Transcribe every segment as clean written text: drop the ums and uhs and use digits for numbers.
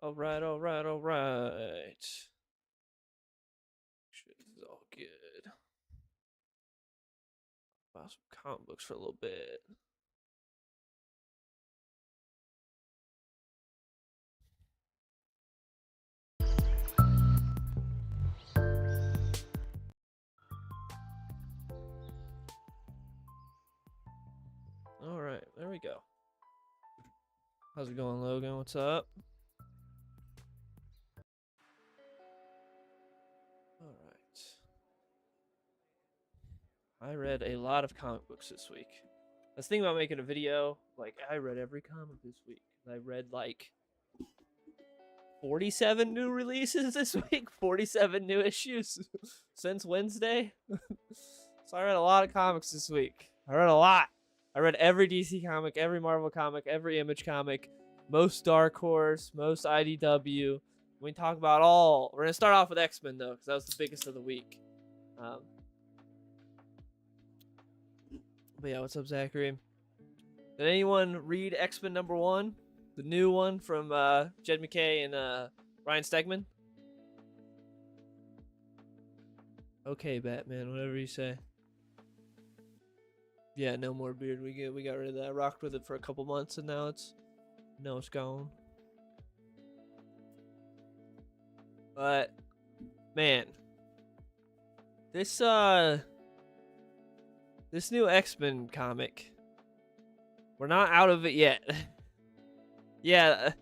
All right, all right, all right. Shit, this is all good. Buy some comic books for a little bit. All right, there we go. How's it going, Logan? What's up? All right. I read a lot of comic books this week. I was thinking about making a video. Like, I read every comic this week. I read like 47 new releases this week, 47 new issues since Wednesday. So I read a lot of comics this week. I read a lot. I read every DC comic, every Marvel comic, every Image comic, most Dark Horse, most IDW. We can talk about all. We're going to start off with X-Men, though, because that was the biggest of the week. But yeah, what's up, Zachary? Did anyone read X-Men #1? The new one from Jed McKay and Ryan Stegman? Okay, Batman, whatever you say. Yeah, no more beard. We got rid of that. I rocked with it for a couple months, and now it's gone. But man, this new X-Men comic, we're not out of it yet. Yeah,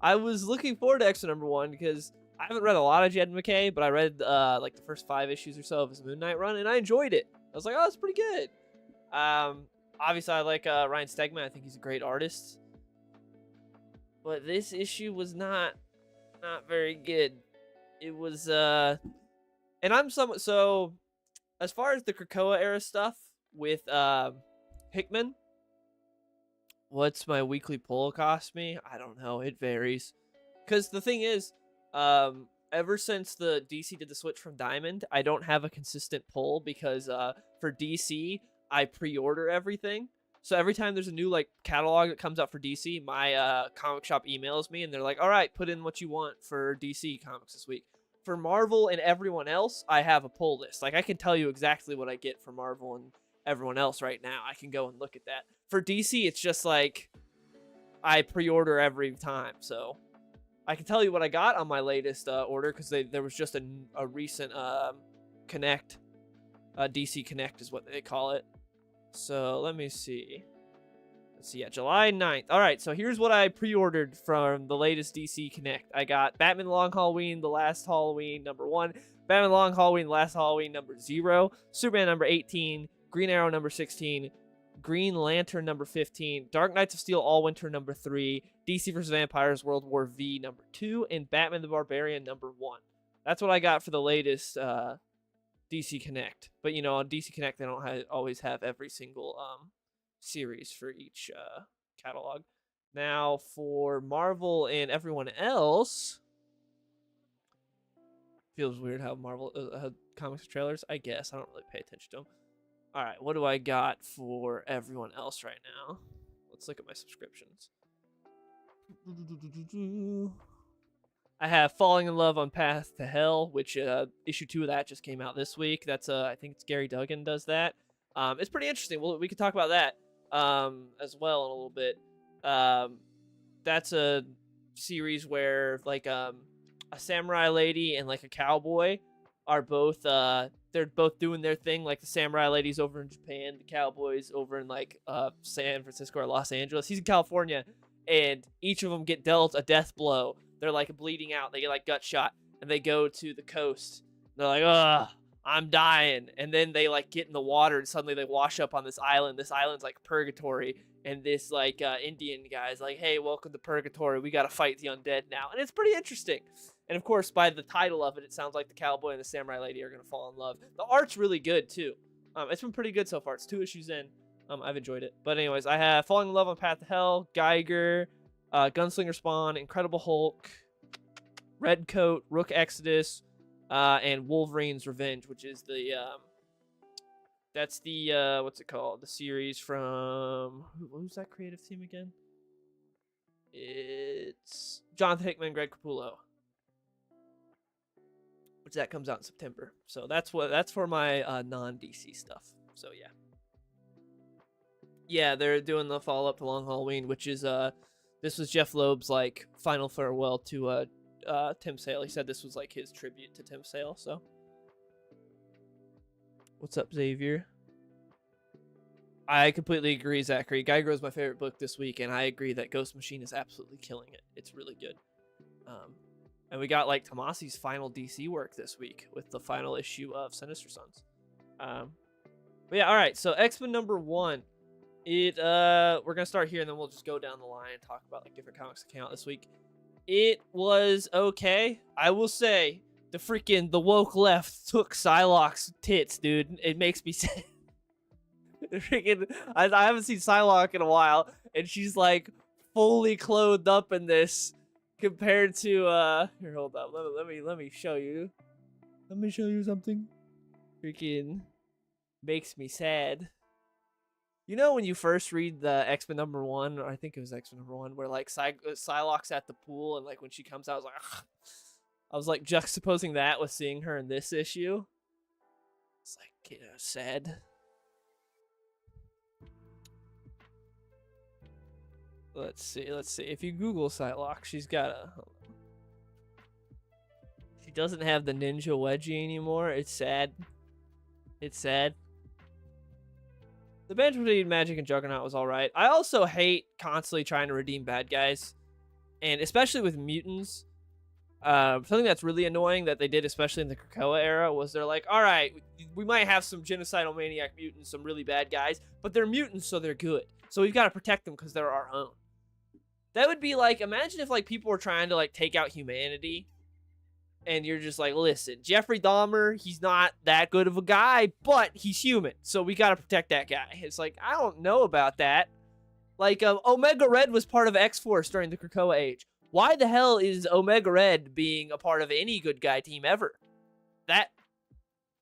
I was looking forward to X-Men #1 because I haven't read a lot of Jed McKay, but I read like the first 5 issues or so of his Moon Knight run, and I enjoyed it. I was like, oh, it's pretty good. Obviously, I like Ryan Stegman. I think he's a great artist. But this issue was not very good. It was and I'm somewhat so as far as the Krakoa era stuff with Hickman. What's my weekly pull cost me? I don't know. It varies. Because the thing is, ever since the DC did the switch from Diamond, I don't have a consistent pull because for DC, I pre-order everything. So every time there's a new like catalog that comes out for DC, my comic shop emails me and they're like, "All right, put in what you want for DC comics this week." For Marvel and everyone else, I have a pull list. Like I can tell you exactly what I get for Marvel and everyone else right now. I can go and look at that. For DC, it's just like I pre-order every time, so I can tell you what I got on my latest order because there was just a recent Connect, DC Connect is what they call it. So let me see. Let's see, yeah, July 9th. All right, so here's what I pre-ordered from the latest DC Connect. I got Batman Long Halloween, The Last Halloween #1, Batman Long Halloween, The Last Halloween #0, Superman #18, Green Arrow #16, Green Lantern #15, Dark Knights of Steel All Winter #3, DC vs. Vampires World War V #2, and Batman the Barbarian #1. That's what I got for the latest DC Connect. But you know, on DC Connect they don't always have every single series for each catalog. Now for Marvel and everyone else, feels weird how Marvel comics trailers. I guess I don't really pay attention to them. All right, what do I got for everyone else right now? Let's look at my subscriptions. I have Falling in Love on Path to Hell, which issue 2 of that just came out this week. That's I think it's Gary Duggan does that. It's pretty interesting. We could talk about that as well in a little bit. That's a series where like a samurai lady and like a cowboy are both they're both doing their thing. Like the samurai lady's over in Japan, the cowboy's over in like San Francisco or Los Angeles. He's in California, and each of them get dealt a death blow. They're like bleeding out. They get like gut shot, and they go to the coast. They're like, ugh, I'm dying. And then they like get in the water, and suddenly they wash up on this island. This island's like purgatory, and this like Indian guy's like, hey, welcome to purgatory. We gotta fight the undead now, and it's pretty interesting. And of course, by the title of it, it sounds like the cowboy and the samurai lady are gonna fall in love. The art's really good too. It's been pretty good so far. It's 2 issues in. I've enjoyed it. But anyways, I have Falling in Love on Path to Hell, Geiger, Gunslinger Spawn, Incredible Hulk, Redcoat, Rook Exodus, and Wolverine's Revenge, which is the that's the what's it called? The series from who's that creative team again? It's Jonathan Hickman, Greg Capullo, which that comes out in September. So that's for my non-DC stuff. So yeah, they're doing the follow up to Long Halloween, which is this was Jeff Loeb's like final farewell to Tim Sale. He said this was like his tribute to Tim Sale. So what's up, Xavier? I completely agree, Zachary. Geiger is my favorite book this week, and I agree that Ghost Machine is absolutely killing it. It's really good. And we got like Tomasi's final DC work this week with the final issue of Sinister Sons. But yeah, all right. So X-Men #1. We're gonna start here, and then we'll just go down the line and talk about like different comics that came out this week. It was okay. I will say the woke left took Psylocke's tits, dude. It makes me sad. I haven't seen Psylocke in a while, and she's like fully clothed up in this compared to here, hold up, let me show you. Let me show you something. Freaking makes me sad. You know when you first read the X-Men #1, or I think it was X-Men #1, where like Psylocke's at the pool, and like when she comes out, I was like juxtaposing that with seeing her in this issue. It's like sad. Let's see. If you Google Psylocke, she doesn't have the ninja wedgie anymore. It's sad. It's sad. The bench between Magic and Juggernaut was alright. I also hate constantly trying to redeem bad guys. And especially with mutants. Something that's really annoying that they did, especially in the Krakoa era, was they're like, alright, we might have some genocidal maniac mutants, some really bad guys, but they're mutants, so they're good. So we've got to protect them because they're our own. That would be like, imagine if like people were trying to like take out humanity, and you're just like, listen, Jeffrey Dahmer, he's not that good of a guy, but he's human, so we gotta protect that guy. It's like, I don't know about that. Like, Omega Red was part of X-Force during the Krakoa age. Why the hell is Omega Red being a part of any good guy team ever? That,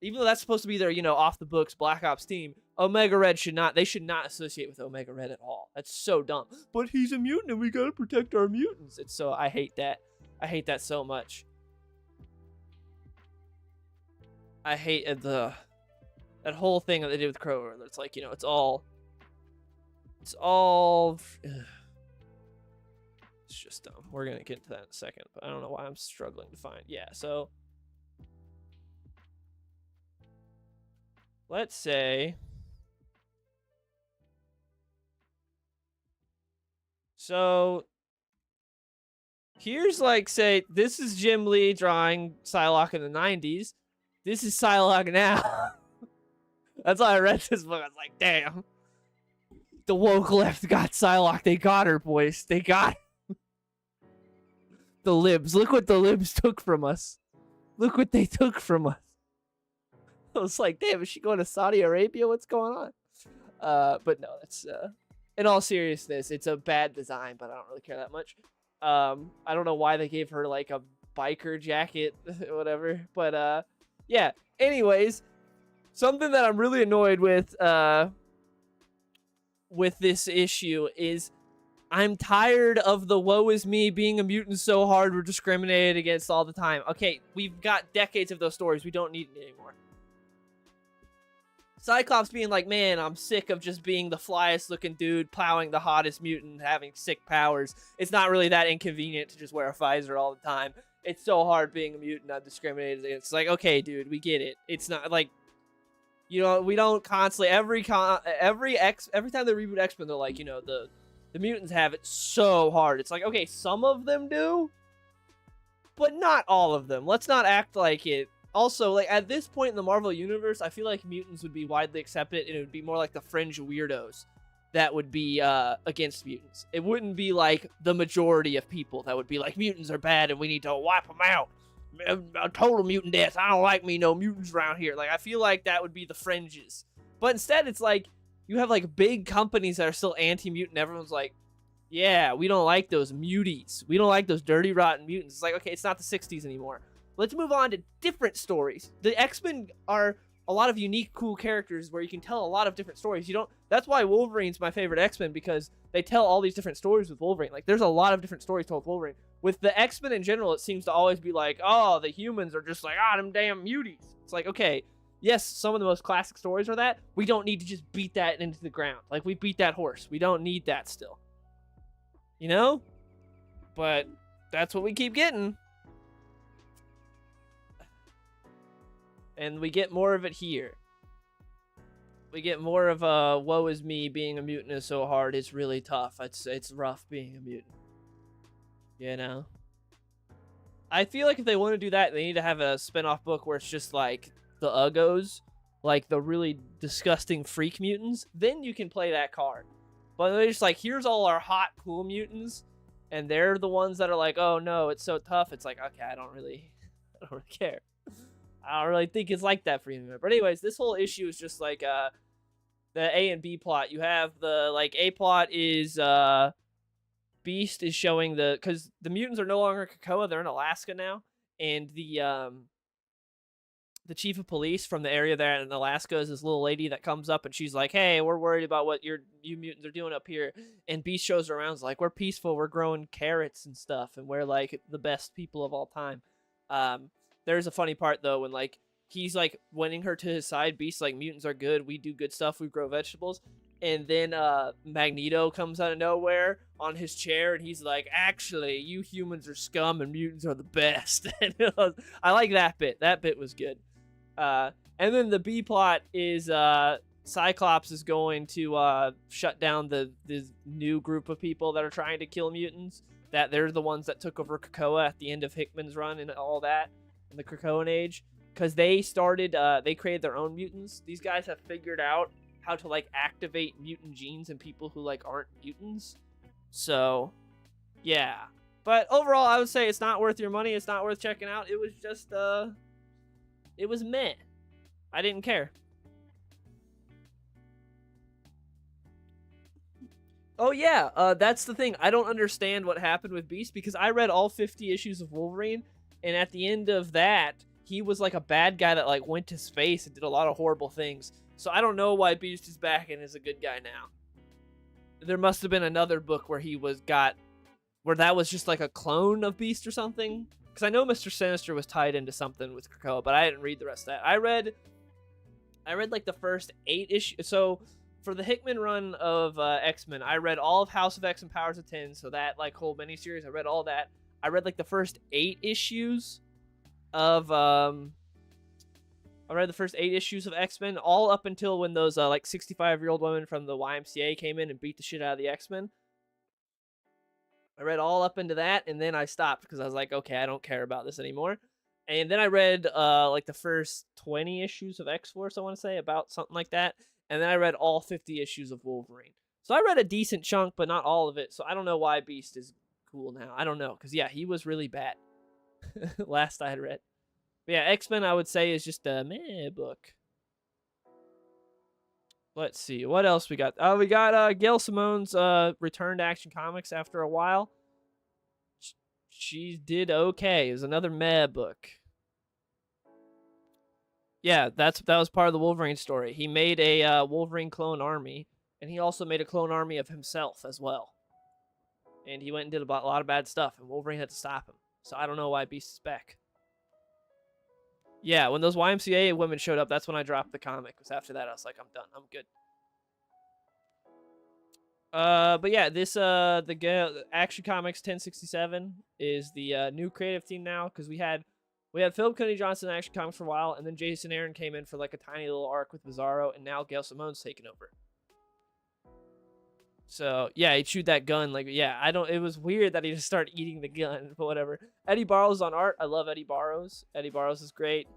even though that's supposed to be their, off the books Black Ops team, Omega Red should not associate with Omega Red at all. That's so dumb. But he's a mutant and we gotta protect our mutants. It's so, I hate that. I hate that so much. I hate that whole thing that they did with Crow. It's like, it's all, it's just dumb. We're gonna get into that in a second, but I don't know why I'm struggling to find. Yeah, so let's say, so here's like, say, this is Jim Lee drawing Psylocke in the 90s. This is Psylocke now. That's why I read this book. I was like, damn. The woke left got Psylocke. They got her, boys. They got her. The libs. Look what the libs took from us. Look what they took from us. I was like, damn, is she going to Saudi Arabia? What's going on? But no, that's in all seriousness, it's a bad design, but I don't really care that much. I don't know why they gave her like a biker jacket, whatever. But yeah. Anyways, something that I'm really annoyed with this issue is I'm tired of the woe is me, being a mutant so hard, we're discriminated against all the time. Okay, we've got decades of those stories. We don't need it anymore. Cyclops being like, man, I'm sick of just being the flyest looking dude, plowing the hottest mutant, having sick powers. It's not really that inconvenient to just wear a visor all the time. It's so hard being a mutant, I'm discriminated against. It's like, okay, dude, we get it. It's not like, we don't constantly, every time they reboot X-Men, they're like, the mutants have it so hard. It's like, okay, some of them do, but not all of them. Let's not act like it. Also, like, at this point in the Marvel Universe, I feel like mutants would be widely accepted, and it would be more like the fringe weirdos that would be against mutants. It wouldn't be like the majority of people that would be like, mutants are bad and we need to wipe them out. A total mutant death. I don't like me no mutants around here. Like, I feel like that would be the fringes. But instead, it's like, you have like big companies that are still anti-mutant. Everyone's like, yeah, we don't like those muties. We don't like those dirty, rotten mutants. It's like, okay, it's not the 60s anymore. Let's move on to different stories. The X-Men are a lot of unique, cool characters where you can tell a lot of different stories. You don't. That's why Wolverine's my favorite X-Men, because they tell all these different stories with Wolverine. Like, there's a lot of different stories told with Wolverine. With the X-Men in general, it seems to always be like, oh, the humans are just like, them damn muties. It's like, okay, yes, some of the most classic stories are that. We don't need to just beat that into the ground. Like, we beat that horse. We don't need that still. You know? But that's what we keep getting. And we get more of it here. We get more of woe is me, being a mutant is so hard, it's really tough. It's rough being a mutant. You know? I feel like if they want to do that, they need to have a spin-off book where it's just like the Uggos, like the really disgusting freak mutants. Then you can play that card. But they're just like, here's all our hot, cool mutants, and they're the ones that are like, oh no, it's so tough. It's like, okay, I don't really care. I don't really think it's like that for you. But anyways, this whole issue is just like the A and B plot. You have the, like, A plot is Beast is showing because the mutants are no longer Krakoa, they're in Alaska now, and the chief of police from the area there in Alaska is this little lady that comes up, and she's like, hey, we're worried about what you mutants are doing up here. And Beast shows her around, is like, we're peaceful, we're growing carrots and stuff, and we're like the best people of all time. There's a funny part though when, like, he's like winning her to his side. Beast's like, mutants are good, we do good stuff, we grow vegetables. And then Magneto comes out of nowhere on his chair, and he's like, actually, you humans are scum and mutants are the best. And I like that bit. That bit was good. And then the B plot is Cyclops is going to shut down the new group of people that are trying to kill mutants. That they're the ones that took over Krakoa at the end of Hickman's run and all that in the Krakoan age. Because they started, they created their own mutants. These guys have figured out how to, like, activate mutant genes in people who, like, aren't mutants. So, yeah. But overall, I would say it's not worth your money. It's not worth checking out. It was just, it was meh. I didn't care. Oh, yeah. That's the thing. I don't understand what happened with Beast, because I read all 50 issues of Wolverine, and at the end of that, he was, like, a bad guy that, like, went to space and did a lot of horrible things. So I don't know why Beast is back and is a good guy now. There must have been another book where where that was just like a clone of Beast or something. Because I know Mr. Sinister was tied into something with Krakoa, but I didn't read the rest of that. I read like the first 8 issues. So for the Hickman run of X-Men, I read all of House of X and Powers of 10. So that, like, whole miniseries, I read all that. I read like the first 8 issues of I read the first 8 issues of X-Men, all up until when those like 65-year-old women from the YMCA came in and beat the shit out of the X-Men. I read all up into that, and then I stopped because I was like, okay, I don't care about this anymore. And then I read like the first 20 issues of X-Force, I want to say, about something like that. And then I read all 50 issues of Wolverine. So I read a decent chunk, but not all of it. So I don't know why Beast is cool now. I don't know, because yeah, he was really bad last I had read. But yeah, X-Men, I would say, is just a meh book. Let's see. What else we got? We got Gail Simone's return to Action Comics after a while. She did okay. It was another meh book. Yeah, that was part of the Wolverine story. He made a Wolverine clone army, and he also made a clone army of himself as well. And he went and did a lot of bad stuff, and Wolverine had to stop him. So I don't know why Beast is back. Yeah, when those YMCA women showed up, that's when I dropped the comic. Because after that, I was like, I'm done. I'm good. But yeah, this the Action Comics 1067 is the new creative team now. Because we had Philip Kennedy Johnson in Action Comics for a while, and then Jason Aaron came in for like a tiny little arc with Bizarro, and now Gail Simone's taken over. So yeah, he chewed that gun. Like, yeah, it was weird that he just started eating the gun, but whatever. Eddie Barrows on art. I love Eddie Barrows. Eddie Barrows is great.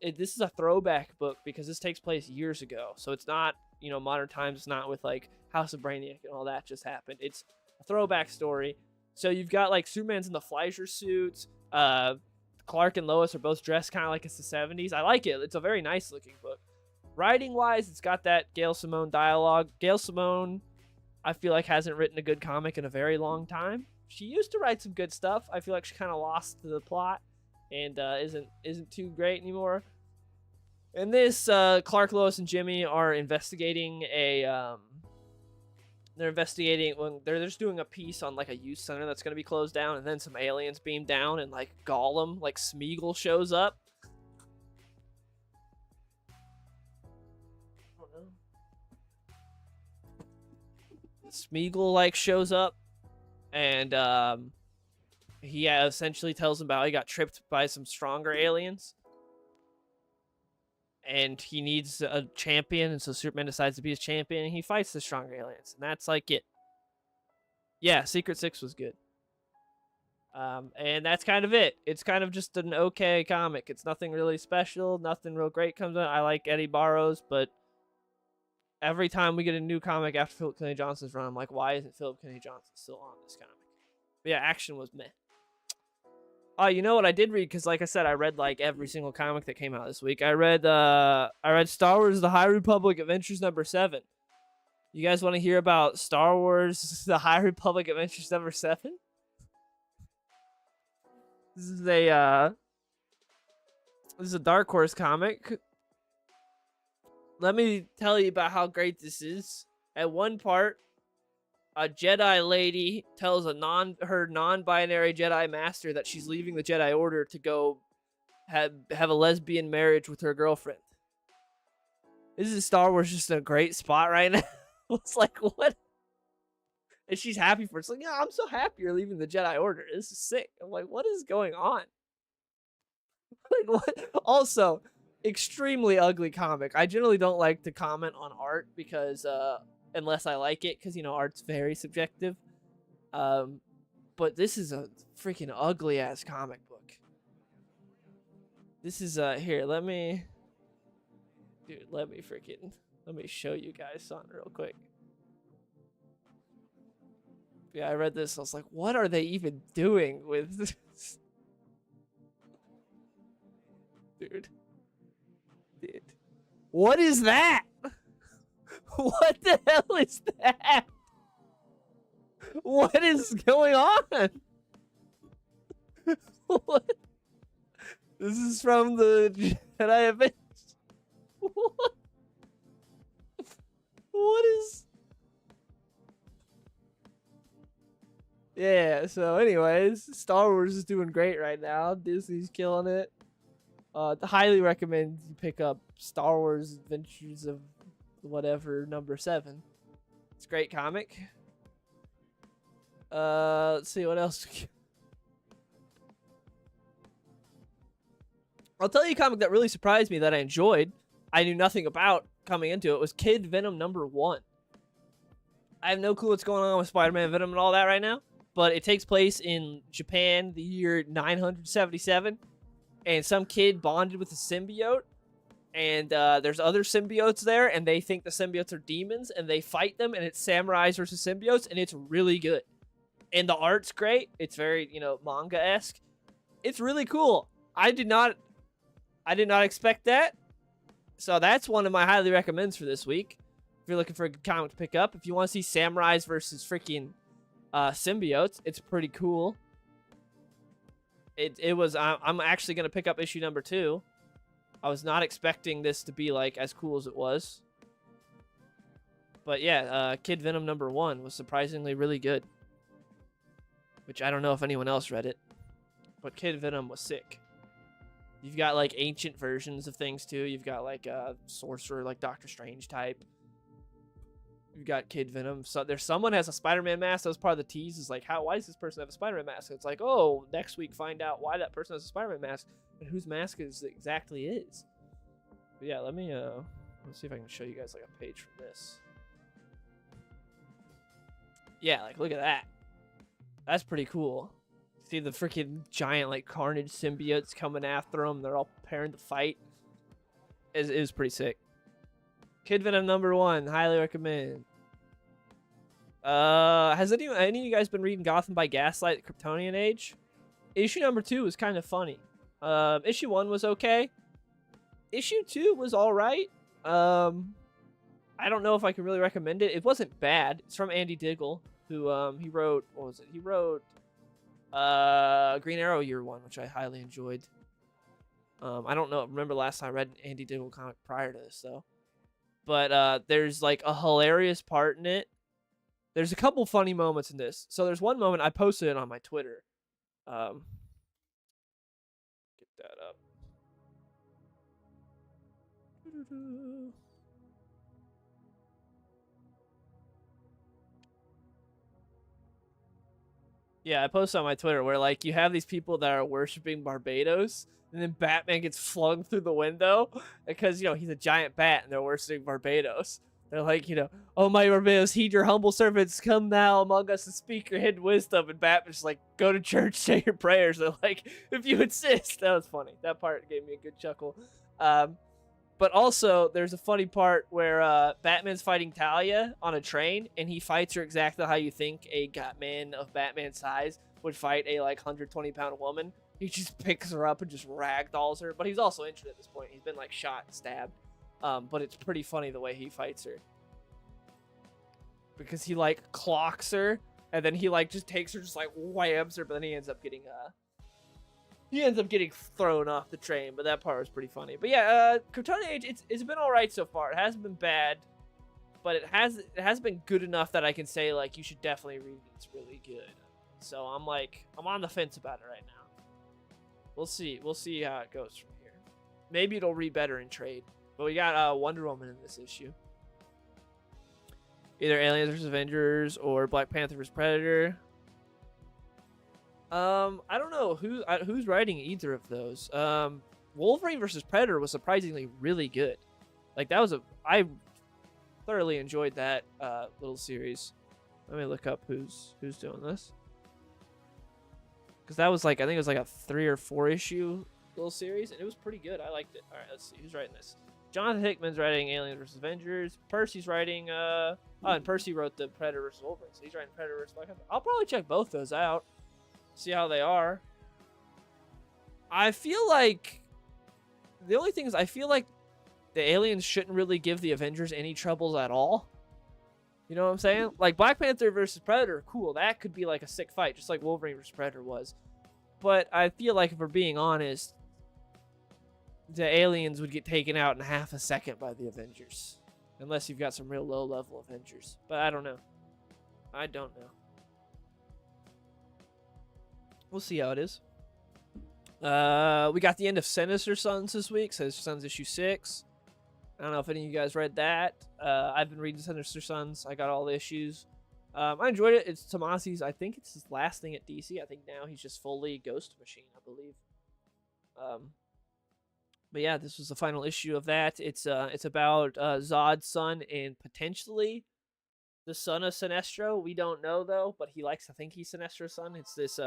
This is a throwback book because this takes place years ago. So it's not, modern times. It's not with like House of Brainiac and all that just happened. It's a throwback story. So you've got like Superman's in the Fleischer suits. Clark and Lois are both dressed kind of like it's the 70s. I like it. It's a very nice looking book. Writing wise, it's got that Gail Simone dialogue. Gail Simone, I feel like, hasn't written a good comic in a very long time. She used to write some good stuff. I feel like she kind of lost the plot and isn't too great anymore. In this, Clark, Lois, and Jimmy are investigating a they're investigating when they're just doing a piece on like a youth center that's gonna be closed down, and then some aliens beam down, and like Gollum, like Smeagol shows up. I don't know. Smeagol like shows up, and he essentially tells him about how he got tripped by some stronger aliens, and he needs a champion, and so Superman decides to be his champion, and he fights the stronger aliens, and that's like it. Yeah, Secret Six was good. And that's kind of it. It's kind of just an okay comic. It's nothing really special. Nothing real great comes out. I like Eddie Barrows, but every time we get a new comic after Philip Kennedy Johnson's run, I'm like, why isn't Philip Kennedy Johnson still on this comic? But yeah, action was meh. Oh, you know what I did read? Because like I said, I read like every single comic that came out this week. I read Star Wars: The High Republic Adventures #7. You guys want to hear about Star Wars: The High Republic Adventures #7? This is a Dark Horse comic. Let me tell you about how great this is. At one part, a Jedi lady tells her non-binary Jedi master that she's leaving the Jedi Order to go have a lesbian marriage with her girlfriend. This is Star Wars just in a great spot right now. It's like, what? And she's happy for it. It's like, yeah, I'm so happy you're leaving the Jedi Order. This is sick. I'm like, what is going on? Like, what? Also, extremely ugly comic. I generally don't like to comment on art because unless I like it, because you know art's very subjective. But this is a freaking ugly ass comic book. This is here, let me show you guys something real quick. Yeah, I read this. I was like, what are they even doing with this? Dude. What is that? What the hell is that? What is going on? What? This is from the Jedi event. What? What is... Yeah, so anyways, Star Wars is doing great right now. Disney's killing it. Highly recommend you pick up Star Wars Adventures of whatever #7. It's a great comic. Let's see what else. I'll tell you a comic that really surprised me that I enjoyed. I knew nothing about coming into it. Was Kid Venom #1. I have no clue what's going on with Spider-Man, Venom, and all that right now, but it takes place in Japan, the year 977, and some kid bonded with a symbiote, and there's other symbiotes there, and they think the symbiotes are demons, and they fight them, and it's samurais versus symbiotes, and it's really good. And the art's great. It's very, you know, manga-esque. It's really cool. I did not expect that. So that's one of my highly recommends for this week. If you're looking for a good comic to pick up. If you want to see samurais versus freaking symbiotes, it's pretty cool. It was, I'm actually going to pick up issue #2. I was not expecting this to be like as cool as it was. But yeah, Kid Venom #1 was surprisingly really good. Which I don't know if anyone else read it. But Kid Venom was sick. You've got like ancient versions of things too. You've got like a sorcerer, like Doctor Strange type. You've got Kid Venom. So there's someone has a Spider-Man mask. That was part of the tease. Is like, why does this person have a Spider-Man mask? It's like, oh, next week find out why that person has a Spider-Man mask and whose mask is exactly is. But yeah, let's see if I can show you guys like a page from this. Yeah, like look at that. That's pretty cool. See the freaking giant like Carnage symbiotes coming after them. They're all preparing to fight. It was pretty sick. Kid Venom #1, highly recommend. Has any of you guys been reading Gotham by Gaslight, the Kryptonian Age? Issue #2 was kind of funny. Issue 1 was okay. Issue 2 was all right. I don't know if I can really recommend it. It wasn't bad. It's from Andy Diggle, who he wrote, what was it? He wrote Green Arrow Year 1, which I highly enjoyed. I don't know. Remember last time I read an Andy Diggle comic prior to this though. But there's like a hilarious part in it. There's a couple funny moments in this. So there's one moment I posted it on my Twitter. Get that up. Yeah, I posted on my Twitter where like you have these people that are worshiping Barbados, and then Batman gets flung through the window because he's a giant bat and they're worshiping Barbados. They're like, oh my Barbados, heed your humble servants, come now among us and speak your hidden wisdom. And Batman's like, go to church, say your prayers. They're like, if you insist. That was funny. That part gave me a good chuckle. But also, there's a funny part where Batman's fighting Talia on a train, and he fights her exactly how you think a man of Batman's size would fight a 120-pound woman. He just picks her up and just ragdolls her. But he's also injured at this point. He's been shot and stabbed. But it's pretty funny the way he fights her. Because he clocks her, and then he just takes her, just whams her, but then he ends up getting thrown off the train. But that part was pretty funny. But yeah, Kryptonian Age, it's been alright so far. It hasn't been bad, but it has been good enough that I can say you should definitely read it. It's really good. So I'm on the fence about it right now. We'll see how it goes from here. Maybe it'll read better in trade. But we got Wonder Woman in this issue. Either Aliens vs. Avengers or Black Panther vs. Predator. I don't know who's writing either of those. Wolverine vs. Predator was surprisingly really good. I thoroughly enjoyed that little series. Let me look up who's doing this. Because that was I think it was a 3 or 4 issue little series, and it was pretty good. I liked it. All right, let's see who's writing this. Jonathan Hickman's writing Aliens vs. Avengers. Percy's writing, and Percy wrote the Predator vs. Wolverine, so he's writing Predator vs. Black Panther. I'll probably check both those out, see how they are. I feel like the only thing is I feel like the aliens shouldn't really give the Avengers any troubles at all. You know what I'm saying? Black Panther versus Predator, cool. That could be a sick fight, just like Wolverine versus Predator was. But I feel like if we're being honest, the aliens would get taken out in half a second by the Avengers. Unless you've got some real low-level Avengers. But I don't know. I don't know. We'll see how it is. We got the end of Sinister Sons this week. Sinister Sons issue 6. I don't know if any of you guys read that. I've been reading Sinister Sons. I got all the issues. I enjoyed it. It's Tomasi's, I think it's his last thing at DC. I think now he's just fully Ghost Machine, I believe. But yeah, this was the final issue of that. It's about Zod's son and potentially the son of Sinestro. We don't know though, but he likes to think he's Sinestro's son. It's this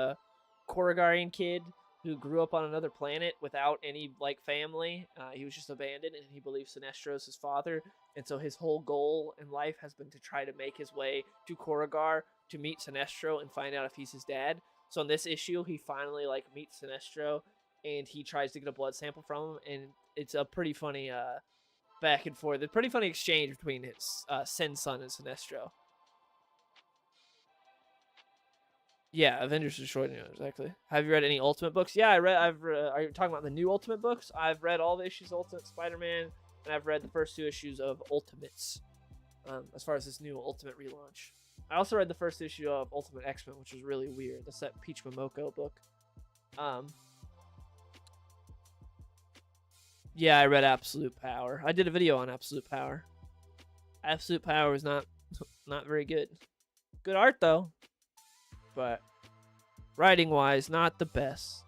Korrigarian kid who grew up on another planet without any family. He was just abandoned, and he believes Sinestro's his father. And so his whole goal in life has been to try to make his way to Korrigar to meet Sinestro and find out if he's his dad. So in this issue, he finally meets Sinestro, and he tries to get a blood sample from him, and it's a pretty funny back and forth. A pretty funny exchange between his Sin son and Sinestro. Yeah, Avengers Destroyed. Exactly. Have you read any Ultimate books? Yeah, are you talking about the new Ultimate books? I've read all the issues of Ultimate Spider-Man, and I've read the first 2 issues of Ultimates. As far as this new Ultimate relaunch, I also read the first issue of Ultimate X-Men, which was really weird. That's that Peach Momoko book. Yeah, I read Absolute Power. I did a video on Absolute Power. Absolute Power is not very good. Good art though, but writing-wise, not the best.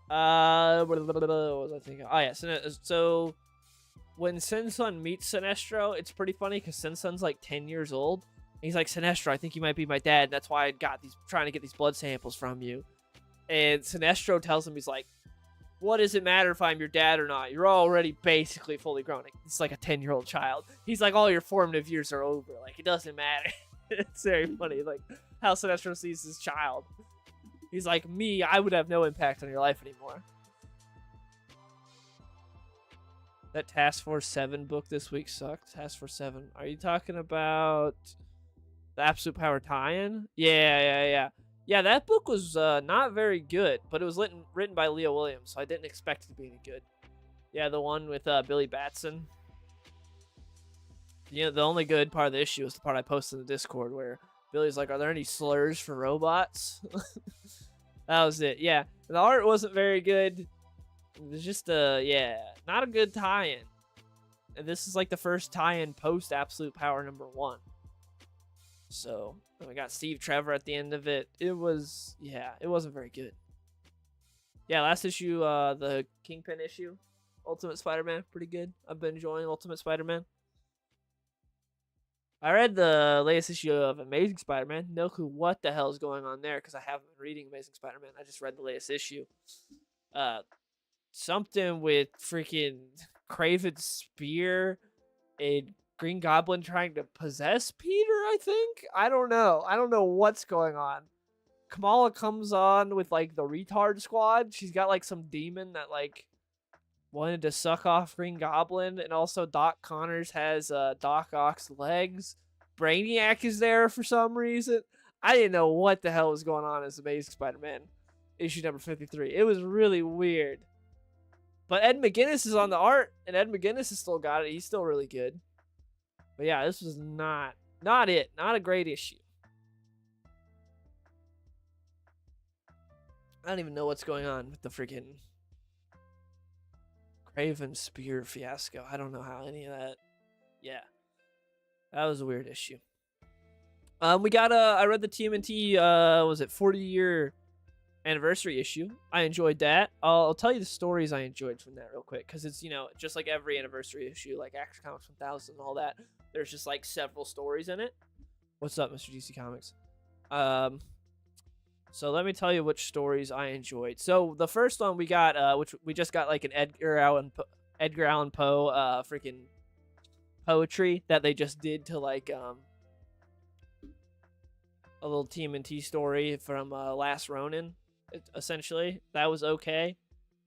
What was I thinking? Oh yeah, so when Sin-Sun meets Sinestro, it's pretty funny because Sin-Sun's 10 years old. And he's like, Sinestro, I think you might be my dad. That's why I got trying to get these blood samples from you. And Sinestro tells him, he's like, what does it matter if I'm your dad or not? You're already basically fully grown. It's like a 10-year-old child. He's like, all your formative years are over. It doesn't matter. It's very funny, how Sinestro sees his child. He's like, me, I would have no impact on your life anymore. That Task Force 7 book this week sucked. Task Force 7. Are you talking about the Absolute Power tie-in? Yeah. Yeah, that book was not very good, but it was written by Leo Williams, so I didn't expect it to be any good. Yeah, the one with Billy Batson. You know, the only good part of the issue was the part I posted in the Discord where Billy's like, "Are there any slurs for robots?" That was it. Yeah, the art wasn't very good. It was just not a good tie-in. And this is like the first tie-in post Absolute Power #1. So we got Steve Trevor at the end of it. It wasn't very good. Yeah, last issue, the Kingpin issue, Ultimate Spider-Man, pretty good. I've been enjoying Ultimate Spider-Man. I read the latest issue of Amazing Spider-Man. No clue what the hell is going on there because I haven't been reading Amazing Spider-Man. I just read the latest issue. Something with freaking Kraven's spear and Green Goblin trying to possess Peter, I think? I don't know. I don't know what's going on. Kamala comes on with like the retard squad. She's got like some demon that like wanted to suck off Green Goblin, and also Doc Connors has Doc Ock's legs. Brainiac is there for some reason. I didn't know what the hell was going on as Amazing Spider-Man issue number 53. It was really weird. But Ed McGuinness is on the art, and Ed McGuinness has still got it. He's still really good. But yeah, this was not it. Not a great issue. I don't even know what's going on with the freaking Kraven Spear fiasco. I don't know how any of that. Yeah, that was a weird issue. We got I read the TMNT was it 40-year anniversary issue. I enjoyed that. I'll tell you the stories I enjoyed from that real quick, because it's, you know, just like every anniversary issue, like Action Comics 1000 and all that. There's just like several stories in it. What's up, Mr. DC Comics? So let me tell you which stories I enjoyed. So the first one we got, which we just got like an Edgar Allan Poe freaking poetry that they just did to like a little TMNT story from Last Ronin, essentially. That was okay.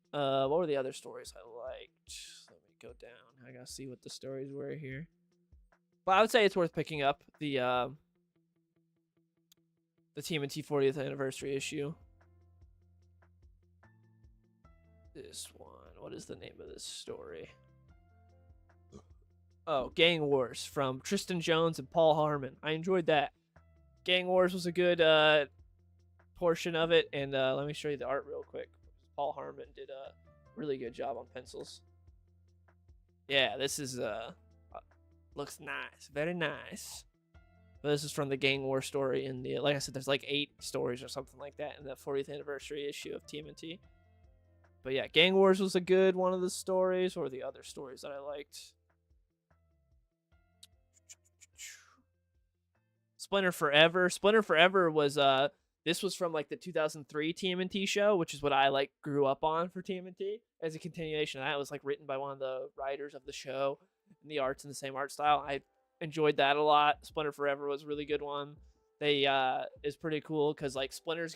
What were the other stories I liked? Let me go down. I gotta see what the stories were here. But I would say it's worth picking up the TMNT 40th anniversary issue. This one. What is the name of this story? Oh, Gang Wars from Tristan Jones and Paul Harmon. I enjoyed that. Gang Wars was a good portion of it, and let me show you the art real quick. Paul Harmon did a really good job on pencils. Yeah, this is looks nice, very nice. But this is from the Gang War story in the, like I said, there's like 8 stories or something like that in the 40th anniversary issue of TMNT. But yeah, Gang Wars was a good one of the stories, or the other stories that I liked. Splinter Forever. Splinter Forever was this was from like the 2003 TMNT show, which is what I like grew up on for TMNT. As a continuation of that, it was like written by one of the writers of the show, and the art's in the same art style. I enjoyed that a lot. Splinter Forever was a really good one. They is pretty cool because like Splinter's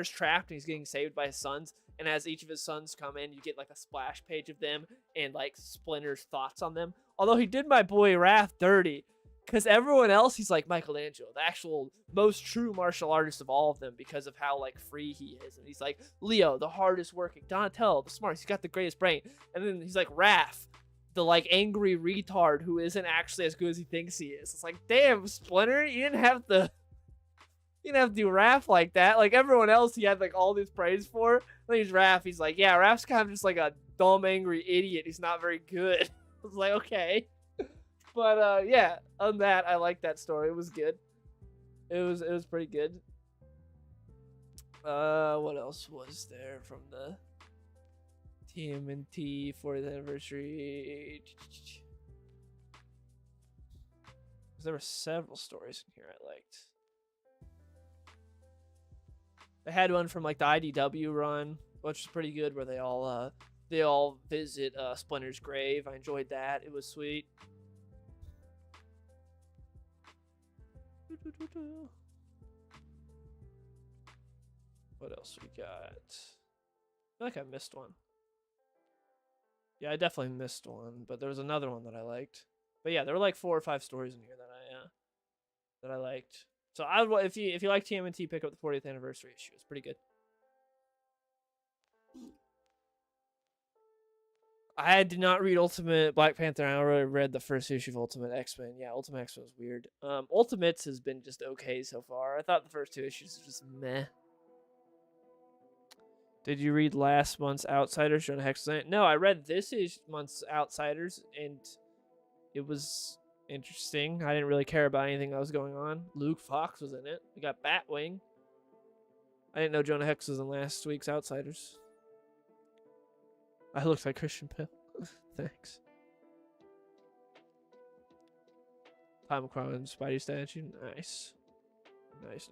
trapped and he's getting saved by his sons, and as each of his sons come in, you get like a splash page of them and like Splinter's thoughts on them. Although he did my boy Raph dirty, because everyone else, he's like Michelangelo, the actual most true martial artist of all of them, because of how like free he is. And he's like Leo, the hardest working, Donatello, the smartest, he's got the greatest brain. And then he's like Raph, the like angry retard who isn't actually as good as he thinks he is. It's like, damn, Splinter, you didn't have to do Raph like that. Like everyone else, he had like all this praise for. Then he's Raph. He's like, yeah, Raph's kind of just like a dumb, angry idiot. He's not very good. I was like, okay. But yeah, on that, I like that story. It was good. It was pretty good. What else was there from the TMNT 40th anniversary? There were several stories in here I liked. They had one from like the IDW run, which is pretty good, where they all visit Splinter's grave. I enjoyed that. It was sweet. What else we got? I feel like I missed one. Yeah, I definitely missed one, but there was another one that I liked. But yeah, there were like 4 or 5 stories in here that I liked. So if you like TMNT, pick up the 40th anniversary issue. It's pretty good. I did not read Ultimate Black Panther. I already read the first issue of Ultimate X-Men. Yeah, Ultimate X-Men was weird. Ultimates has been just okay so far. I thought the first 2 issues were just meh. Did you read last month's Outsiders? Jonah Hex? No, I read this month's Outsiders, and it was interesting. I didn't really care about anything that was going on. Luke Fox was in it. We got Batwing. I didn't know Jonah Hex was in last week's Outsiders. I looked like Christian Bale. Thanks. Tom McCrowan Spidey statue. Nice. Nice.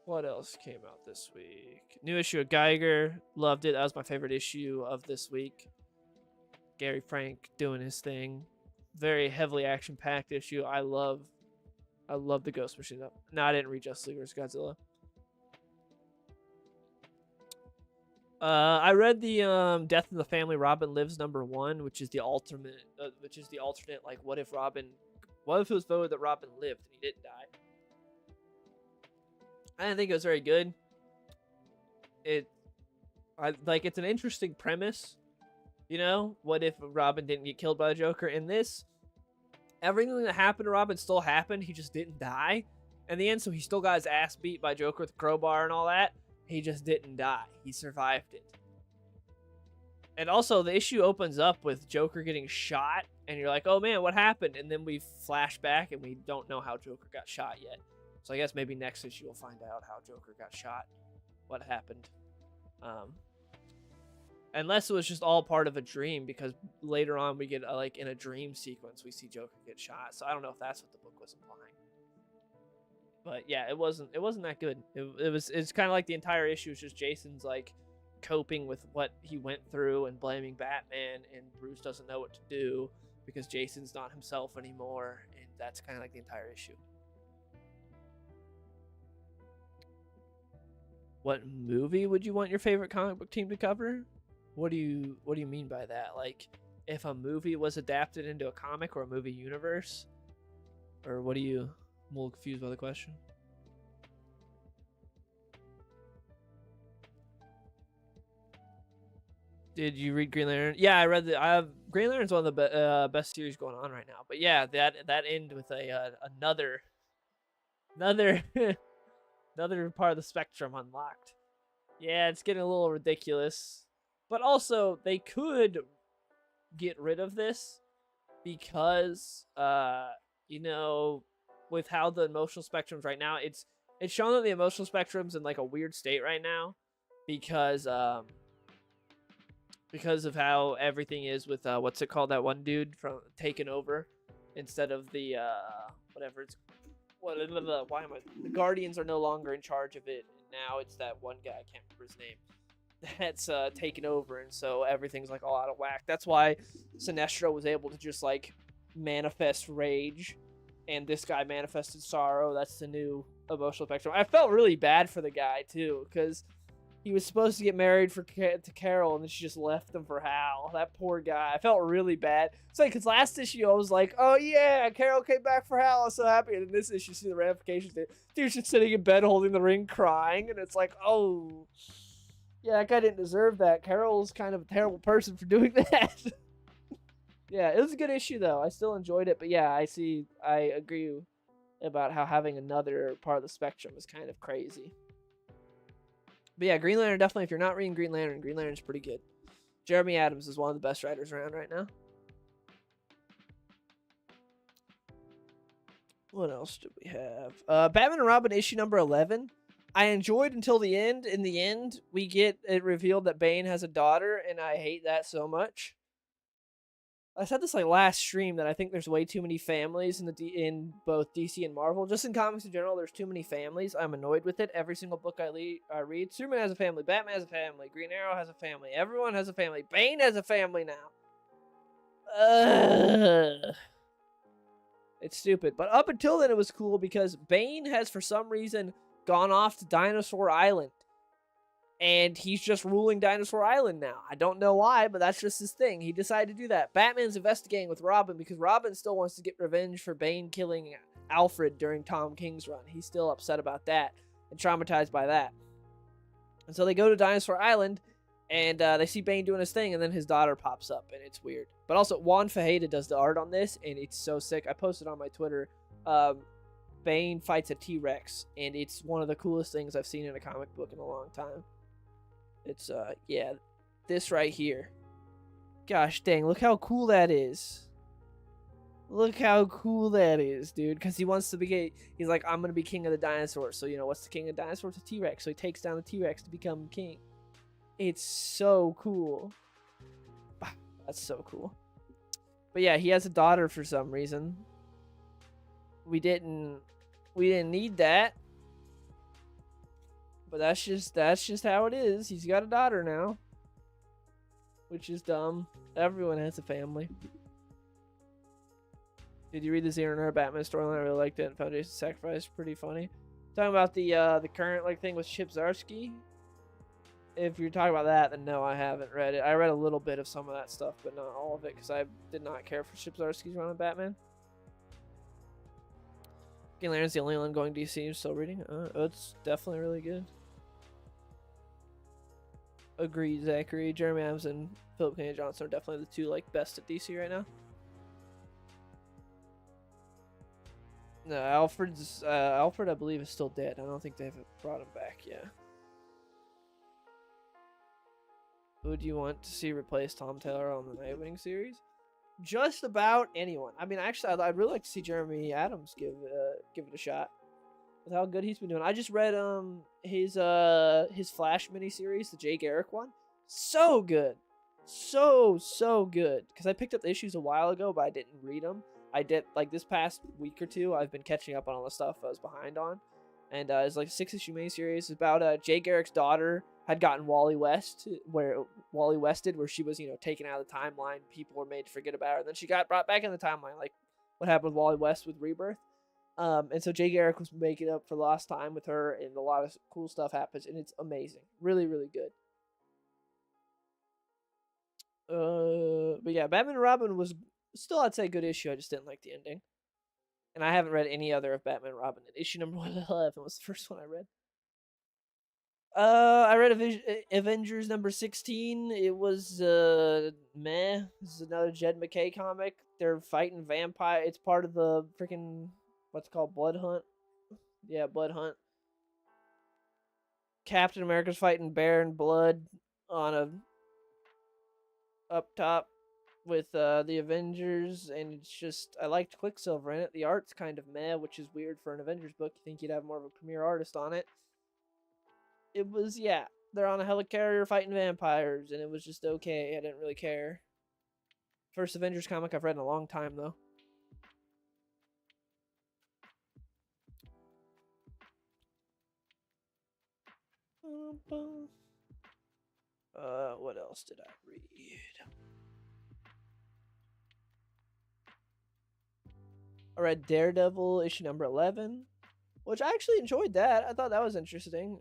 What else came out this week? New issue of Geiger. Loved it. That was my favorite issue of this week. Gary Frank doing his thing. Very heavily action-packed issue. I love the Ghost Machine. No, I didn't read Justice League vs. Godzilla. I read the Death in the Family Robin Lives #1, which is the alternate, like what if it was voted that Robin lived and he didn't die. I didn't think it was very good. It's an interesting premise, you know. What if Robin didn't get killed by the Joker? In this, everything that happened to Robin still happened. He just didn't die in the end, so he still got his ass beat by Joker with a crowbar and all that. He just didn't die. He survived it. And also, the issue opens up with Joker getting shot, and you're like, oh man, what happened? And then we flash back, and we don't know how Joker got shot yet. So I guess maybe next issue we'll find out how Joker got shot, what happened. Unless it was just all part of a dream, because later on we get, like, in a dream sequence, we see Joker get shot. So I don't know if that's what the book was implying. But yeah, it wasn't that good. It's kind of like the entire issue is just Jason's like coping with what he went through and blaming Batman, and Bruce doesn't know what to do because Jason's not himself anymore, and that's kind of like the entire issue. What movie would you want your favorite comic book team to cover? What do you mean by that? Like, if a movie was adapted into a comic or a movie universe, or what do you? I'm a little confused by the question. Did you read Green Lantern? Yeah, I read Green Lantern's one of the best series going on right now. But yeah, that end with another another part of the spectrum unlocked. Yeah, it's getting a little ridiculous. But also, they could get rid of this because you know, with how the emotional spectrum's right now, it's shown that the emotional spectrum's in like a weird state right now because of how everything is with what's it called, that one dude from taking over instead of the the Guardians are no longer in charge of it, and now it's that one guy, I can't remember his name, that's taken over, and so everything's like all out of whack. That's why Sinestro was able to just like manifest rage, and this guy manifested sorrow. That's the new emotional spectrum. I felt really bad for the guy too, because he was supposed to get married to Carol, and then she just left him for Hal. That poor guy. I felt really bad. It's like, because last issue I was like, oh yeah, Carol came back for Hal. I was so happy. And in this issue, you see the ramifications. Dude's just sitting in bed holding the ring crying, and it's like, oh, yeah, that guy didn't deserve that. Carol's kind of a terrible person for doing that. Yeah, it was a good issue, though. I still enjoyed it. But yeah, I agree about how having another part of the spectrum is kind of crazy. But yeah, Green Lantern, definitely, if you're not reading Green Lantern's pretty good. Jeremy Adams is one of the best writers around right now. What else do we have? Batman and Robin issue number 11. I enjoyed until the end. In the end, we get it revealed that Bane has a daughter, and I hate that so much. I said this like last stream that I think there's way too many families in both DC and Marvel. Just in comics in general, there's too many families. I'm annoyed with it. Every single book I read, Superman has a family, Batman has a family, Green Arrow has a family, everyone has a family, Bane has a family now. It's stupid. But up until then, it was cool because Bane has, for some reason, gone off to Dinosaur Island. And he's just ruling Dinosaur Island now. I don't know why, but that's just his thing. He decided to do that. Batman's investigating with Robin because Robin still wants to get revenge for Bane killing Alfred during Tom King's run. He's still upset about that and traumatized by that. And so they go to Dinosaur Island, and they see Bane doing his thing, and then his daughter pops up, and it's weird. But also, Juan Fajeda does the art on this, and it's so sick. I posted on my Twitter. Bane fights a T-Rex, and it's one of the coolest things I've seen in a comic book in a long time. It's, yeah, this right here. Gosh dang, look how cool that is. Look how cool that is, dude. Because he wants to be, he's like, I'm going to be king of the dinosaurs. So, you know, what's the king of the dinosaurs? A T-Rex. So he takes down the T-Rex to become king. It's so cool. That's so cool. But yeah, he has a daughter for some reason. We didn't need that. But that's just how it is. He's got a daughter now. Which is dumb. Everyone has a family. Did you read the Zero Hour Batman storyline? I really liked it. Foundation Sacrifice, pretty funny. Talking about the current thing with Chip Zdarsky. If you're talking about that, then no, I haven't read it. I read a little bit of some of that stuff, but not all of it, because I did not care for Chip Zdarsky's run on Batman. Green Lantern's the only one going DC and still reading. It's definitely really good. Agreed, Zachary. Jeremy Adams and Philip Kennedy Johnson are definitely the two best at DC right now. No, Alfred, I believe, is still dead. I don't think they've brought him back yet. Who do you want to see replace Tom Taylor on the Nightwing series? Just about anyone. I mean, actually, I'd really like to see Jeremy Adams give it a shot. With how good he's been doing. I just read his Flash miniseries, the Jay Garrick one. So good. So good. Because I picked up the issues a while ago, but I didn't read them. I did, this past week or two, I've been catching up on all the stuff I was behind on. And it's a 6-issue miniseries. It's about Jay Garrick's daughter had gotten Wally West, where Wally Wested, where she was, taken out of the timeline. People were made to forget about her. And then she got brought back in the timeline, like what happened with Wally West with Rebirth. And so Jay Garrick was making up for lost time with her, and a lot of cool stuff happens, and it's amazing. Really, really good. But yeah, Batman and Robin was still, I'd say, a good issue. I just didn't like the ending. And I haven't read any other of Batman and Robin. Issue number 111 was the first one I read. I read Avengers number 16. It was meh. This is another Jed MacKay comic. They're fighting vampire. It's part of the freaking what's it called, Blood Hunt. Yeah, Blood Hunt. Captain America's fighting Baron Blood on a up top with the Avengers, and it's just, I liked Quicksilver in it. The art's kind of meh, which is weird for an Avengers book. You think you'd have more of a premier artist on it. It was, yeah, they're on a helicarrier fighting vampires, and it was just okay. I didn't really care. First Avengers comic I've read in a long time, though. What else did I read? I read Daredevil issue number 11, which I actually enjoyed that. I thought that was interesting.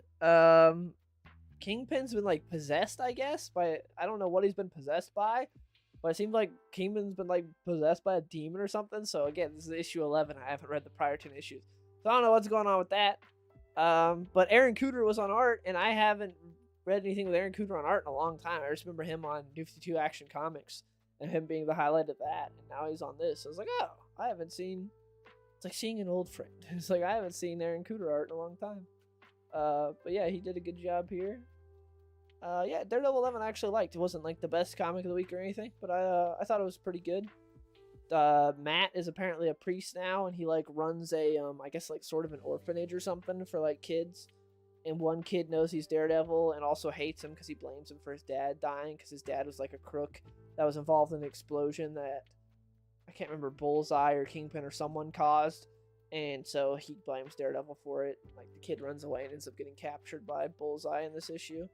Kingpin's been possessed, I guess, by, I don't know what he's been possessed by, but it seems like Kingpin's been possessed by a demon or something. So again, this is issue 11. I haven't read the prior 10 issues, so I don't know what's going on with that. But Aaron Kuder was on art, and I haven't read anything with Aaron Kuder on art in a long time. I just remember him on New 52 Action Comics and him being the highlight of that, and now he's on this. I was like, oh, I haven't seen, it's like seeing an old friend. It's like I haven't seen Aaron Kuder art in a long time. But yeah, he did a good job here. Yeah, Daredevil 11 I actually liked. It wasn't the best comic of the week or anything, but I thought it was pretty good. Matt is apparently a priest now, and he runs a I guess sort of an orphanage or something for kids. And one kid knows he's Daredevil and also hates him because he blames him for his dad dying, because his dad was a crook that was involved in an explosion that I can't remember, Bullseye or Kingpin or someone caused, and so he blames Daredevil for it. The kid runs away and ends up getting captured by Bullseye in this issue.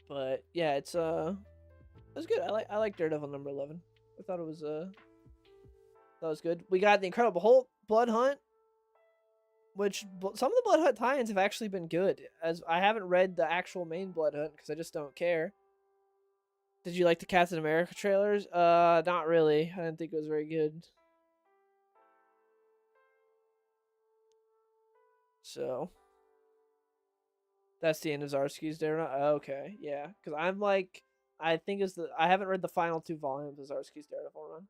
But yeah, it was good. I like Daredevil number 11. I thought it was that was good. We got the Incredible Hulk Blood Hunt. Which some of the Blood Hunt tie-ins have actually been good. As I haven't read the actual main Blood Hunt because I just don't care. Did you like the Captain America trailers? Not really. I didn't think it was very good. So that's the end of Zarsky's Daredevil. Okay, yeah, because I'm like, I think I haven't read the final 2 volumes of Zarsky's Daredevil run.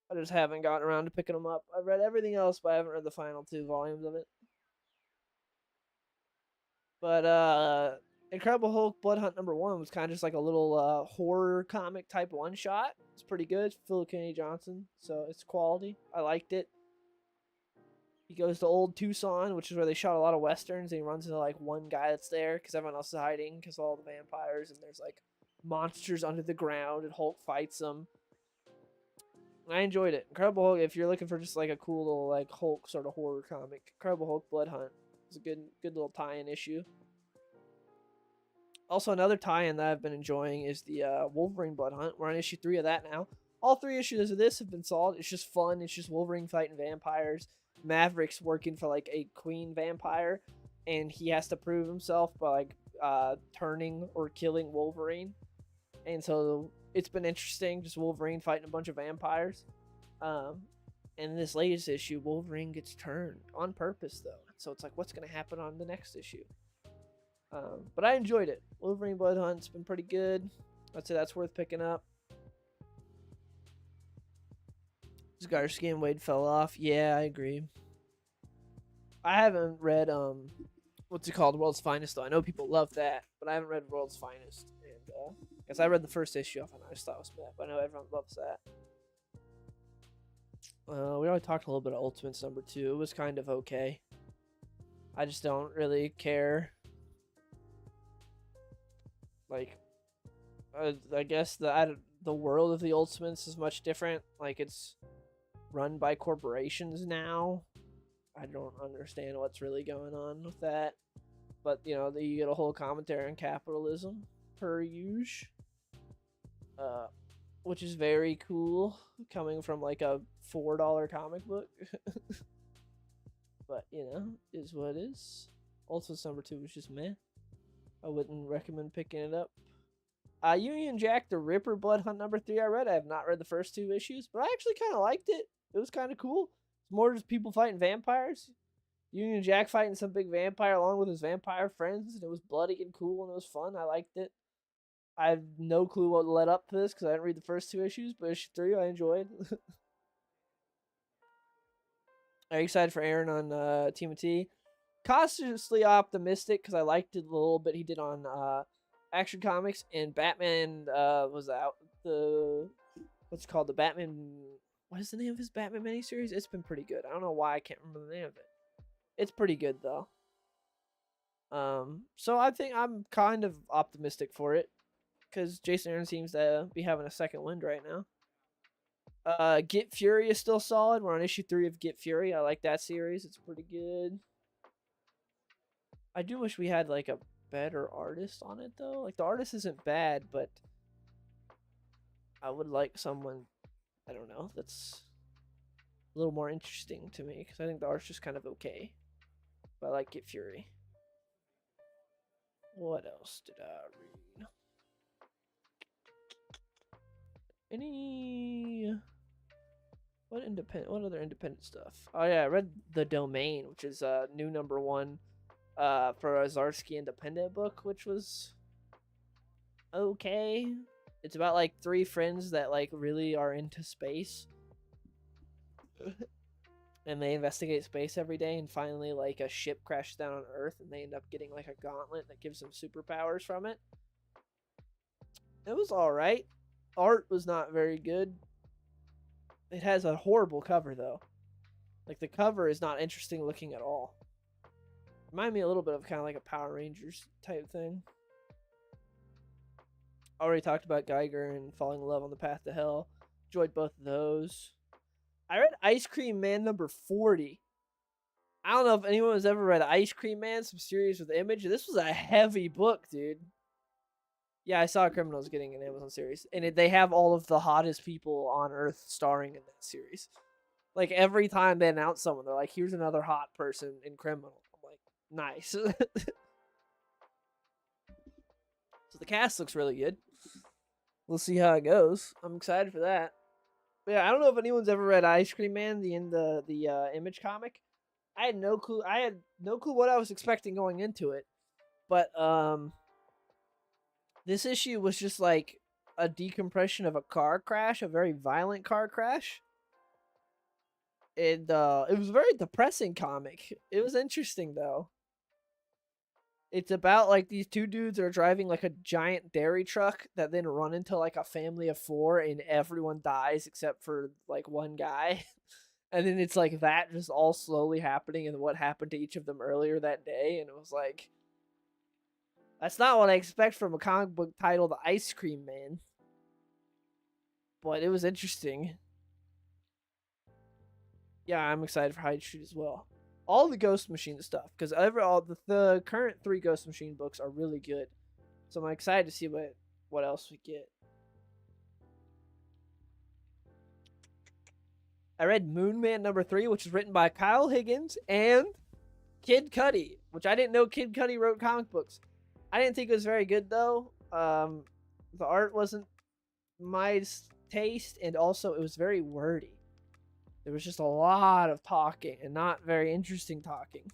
I just haven't gotten around to picking them up. I've read everything else, but I haven't read the final 2 volumes of it. But Incredible Hulk Blood Hunt #1 was kind of just like a little horror comic type one shot. It's pretty good. Philip Kennedy Johnson, so it's quality. I liked it. He goes to old Tucson, which is where they shot a lot of westerns, and he runs into like one guy that's there because everyone else is hiding because all the vampires, and there's like monsters under the ground, and Hulk fights them. I enjoyed it. Incredible Hulk, if you're looking for just like a cool little like Hulk sort of horror comic, Incredible Hulk Blood Hunt is a good little tie-in issue. Also, another tie-in that I've been enjoying is the Wolverine Blood Hunt. We're on issue 3 of that now. All 3 issues of this have been solid. It's just fun. It's just Wolverine fighting vampires. Maverick's working for like a queen vampire, and he has to prove himself by like turning or killing Wolverine. And so it's been interesting, just Wolverine fighting a bunch of vampires. And in this latest issue, Wolverine gets turned on purpose, though. So it's like, what's going to happen on the next issue? But I enjoyed it. Wolverine Blood Hunt's been pretty good. I'd say that's worth picking up. Zdarsky and Wade fell off. Yeah, I agree. I haven't read what's it called, World's Finest, though. I know people love that, but I haven't read World's Finest. And I guess I read the first issue off, and I just thought it was bad, but I know everyone loves that. We already talked a little bit of Ultimates #2. It was kind of okay. I just don't really care. Like, I guess the world of the Ultimates is much different. Like, it's run by corporations now. I don't understand what's really going on with that. But, you know, you get a whole commentary on capitalism, per usual. Which is very cool, coming from, like, a $4 comic book. But, you know, is what it is. Ultimates #2 was just meh. I wouldn't recommend picking it up. Union Jack the Ripper Blood Hunt #3 I read. I have not read the first 2 issues, but I actually kind of liked it. It was kind of cool. It's more just people fighting vampires. Union Jack fighting some big vampire along with his vampire friends, and it was bloody and cool, and it was fun. I liked it. I have no clue what led up to this because I didn't read the first 2 issues, but issue 3 I enjoyed. Are you excited for Aaron on TMNT? Cautiously optimistic because I liked it a little bit he did on Action Comics, and Batman was out the what's it called, the Batman, what is the name of his Batman miniseries? It's been pretty good. I don't know why I can't remember the name of it. It's pretty good though. So I think I'm kind of optimistic for it because Jason Aaron seems to be having a second wind right now. Get Fury is still solid. We're on issue 3 of Get Fury. I like that series. It's pretty good. I do wish we had like a better artist on it though. Like the artist isn't bad, but I would like someone, I don't know, that's a little more interesting to me because I think the art's just kind of okay. But I like Get Fury. What else did I read? What other independent stuff? Oh yeah, I read The Domain, which is new #1 for a Zdarsky independent book, which was okay. It's about like 3 friends that like really are into space. And they investigate space every day, and finally like a ship crashes down on Earth, and they end up getting like a gauntlet that gives them superpowers from it. It was alright. Art was not very good. It has a horrible cover though. Like the cover is not interesting looking at all. Remind me a little bit of kind of like a Power Rangers type thing. Already talked about Geiger and Falling in Love on the Path to Hell. Enjoyed both of those. I read Ice Cream Man #40. I don't know if anyone has ever read Ice Cream Man, some series with Image. This was a heavy book, dude. Yeah, I saw Criminals getting an Amazon series. And they have all of the hottest people on Earth starring in that series. Like every time they announce someone, they're like, "Here's another hot person in criminal." I'm like, nice. So the cast looks really good. We'll see how it goes. I'm excited for that. But yeah, I don't know if anyone's ever read Ice Cream Man, the Image comic. I had no clue. I had no clue what I was expecting going into it. But this issue was just like a decompression of a car crash, a very violent car crash. And it was a very depressing comic. It was interesting though. It's about like these two dudes are driving like a giant dairy truck that then run into like a family of 4 and everyone dies except for like one guy. And then it's like that just all slowly happening and what happened to each of them earlier that day. And it was like, that's not what I expect from a comic book titled Ice Cream Man. But it was interesting. Yeah, I'm excited for Hyde Street as well. All the Ghost Machine stuff, because the current 3 Ghost Machine books are really good. So I'm excited to see what else we get. I read Moon Man #3, which is written by Kyle Higgins and Kid Cudi, which I didn't know Kid Cudi wrote comic books. I didn't think it was very good though. The art wasn't my taste, and also it was very wordy. There was just a lot of talking and not very interesting talking.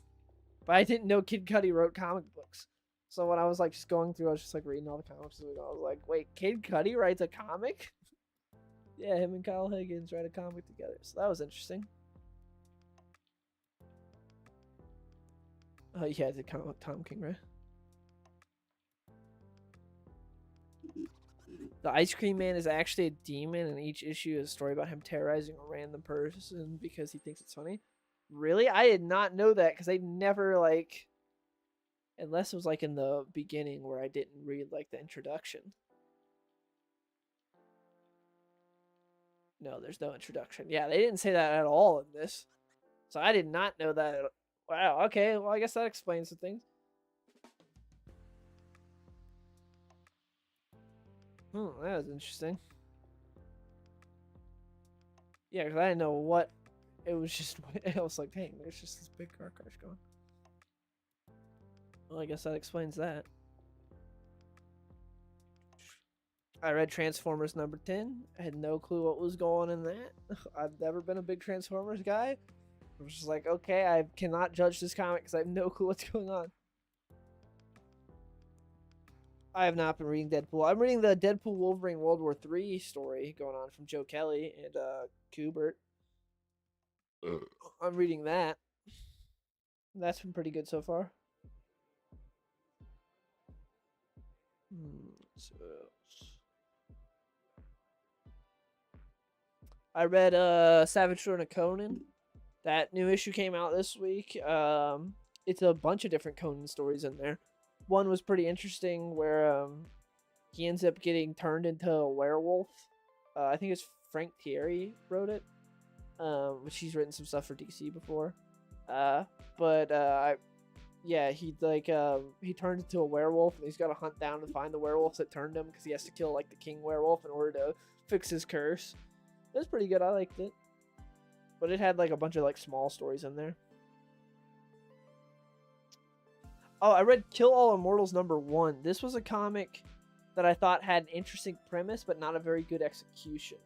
But I didn't know Kid Cudi wrote comic books. So when I was like just going through, I was just like reading all the comics. And I was like, wait, Kid Cudi writes a comic? Yeah, him and Kyle Higgins write a comic together. So that was interesting. Oh, yeah, the comic with Tom King, right? The Ice Cream Man is actually a demon, and each issue is a story about him terrorizing a random person because he thinks it's funny. Really? I did not know that, because I never, like... Unless it was, like, in the beginning where I didn't read, like, the introduction. No, there's no introduction. Yeah, they didn't say that at all in this. So I did not know that. Wow, okay, well, I guess that explains some things. That was interesting. Yeah, because I didn't know what... It was just... I was like, dang, there's just this big car crash going. Well, I guess that explains that. I read Transformers #10. I had no clue what was going on in that. I've never been a big Transformers guy. I was just like, okay, I cannot judge this comic because I have no clue what's going on. I have not been reading Deadpool. I'm reading the Deadpool Wolverine World War III story going on from Joe Kelly and Kubert. I'm reading that. That's been pretty good so far. So I read Savage Sword of Conan. That new issue came out this week. It's a bunch of different Conan stories in there. One was pretty interesting where he ends up getting turned into a werewolf. I think it's Frank Thierry wrote it, which he's written some stuff for DC before. Yeah, he turned into a werewolf, and he's got to hunt down to find the werewolves that turned him because he has to kill like the king werewolf in order to fix his curse. It was pretty good. I liked it, but it had like a bunch of like small stories in there. Oh, I read Kill All Immortals #1. This was a comic that I thought had an interesting premise, but not a very good execution.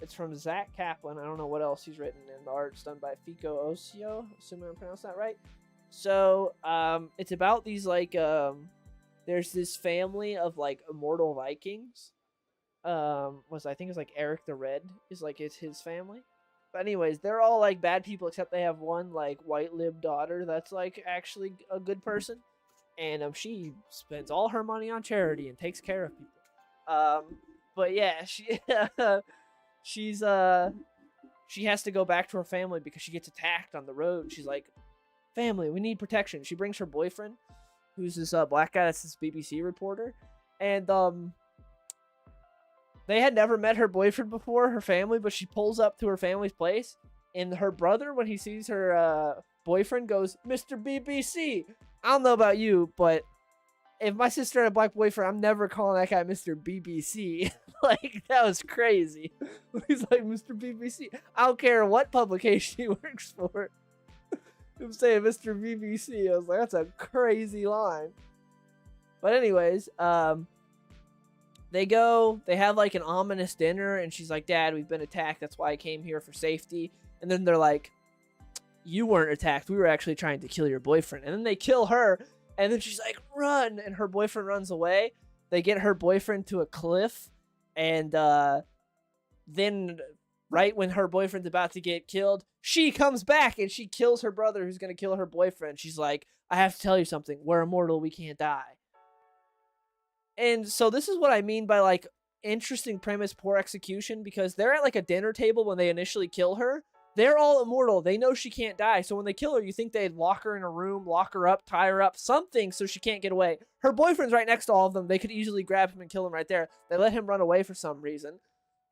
It's from Zach Kaplan. I don't know what else he's written, and the art's done by Fico Osio, assuming I pronounced that right. So, it's about these, like, there's this family of, like, immortal Vikings. I think it's, like, Eric the Red it's his family. But anyways, they're all, like, bad people, except they have one, like, white-libbed daughter that's, like, actually a good person. And, she spends all her money on charity and takes care of people. But yeah, she has to go back to her family because she gets attacked on the road. She's like, family, we need protection. She brings her boyfriend, who's this black guy that's this BBC reporter. And they had never met her boyfriend before, her family, but she pulls up to her family's place. And her brother, when he sees her boyfriend, goes, Mr. BBC. I don't know about you, but if my sister had a black boyfriend, I'm never calling that guy Mr. BBC. Like, that was crazy. He's like, Mr. BBC. I don't care what publication he works for. I'm saying Mr. BBC. I was like, that's a crazy line. But anyways, they have like an ominous dinner, and she's like, Dad, we've been attacked. That's why I came here for safety. And then they're like, you weren't attacked. We were actually trying to kill your boyfriend. And then they kill her. And then she's like, run. And her boyfriend runs away. They get her boyfriend to a cliff. And then right when her boyfriend's about to get killed, she comes back and she kills her brother who's going to kill her boyfriend. She's like, I have to tell you something. We're immortal. We can't die. And so this is what I mean by like interesting premise, poor execution, because they're at like a dinner table when they initially kill her. They're all immortal. They know she can't die. So when they kill her, you think they'd lock her in a room, lock her up, tie her up, something so she can't get away. Her boyfriend's right next to all of them. They could easily grab him and kill him right there. They let him run away for some reason.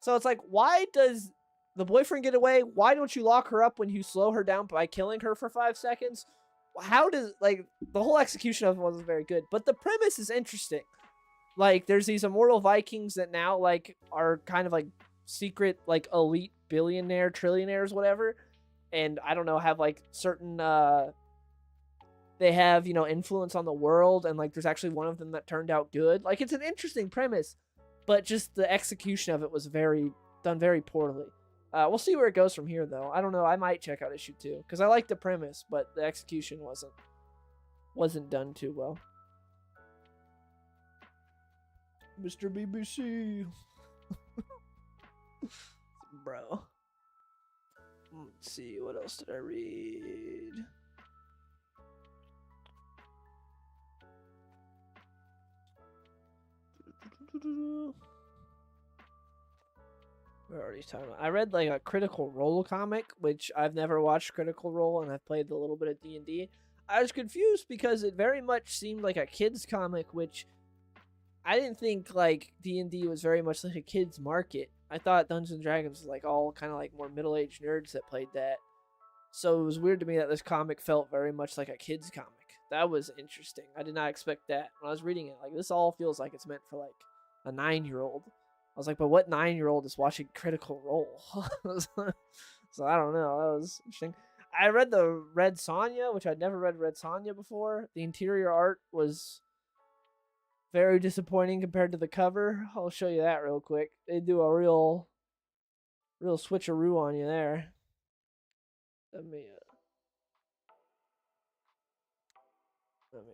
So it's like, why does the boyfriend get away? Why don't you lock her up when you slow her down by killing her for 5 seconds? How does, like, the whole execution of it wasn't very good. But the premise is interesting. Like, there's these immortal Vikings that now, like, are kind of, like, secret, like, elite billionaire, trillionaires, whatever. And, I don't know, have, like, certain, they have, you know, influence on the world. And, like, there's actually one of them that turned out good. Like, it's an interesting premise. But just the execution of it was done very poorly. We'll see where it goes from here, though. I don't know. I might check out issue 2. Because I like the premise, but the execution wasn't done too well. Mr. BBC. Bro. Let's see. What else did I read? We're already talking about. I read like a Critical Role comic, which I've never watched Critical Role, and I've played a little bit of D&D. I was confused because it very much seemed like a kid's comic, which I didn't think like D&D was very much like a kid's market. I thought Dungeons & Dragons was like all kind of like more middle-aged nerds that played that. So it was weird to me that this comic felt very much like a kid's comic. That was interesting. I did not expect that. When I was reading it, like, this all feels like it's meant for like a 9-year-old. I was like, but what 9-year-old is watching Critical Role? So I don't know. That was interesting. I read the Red Sonja, which I'd never read Red Sonja before. The interior art was very disappointing compared to the cover. I'll show you that real quick. They do a real switcheroo on you there. Let me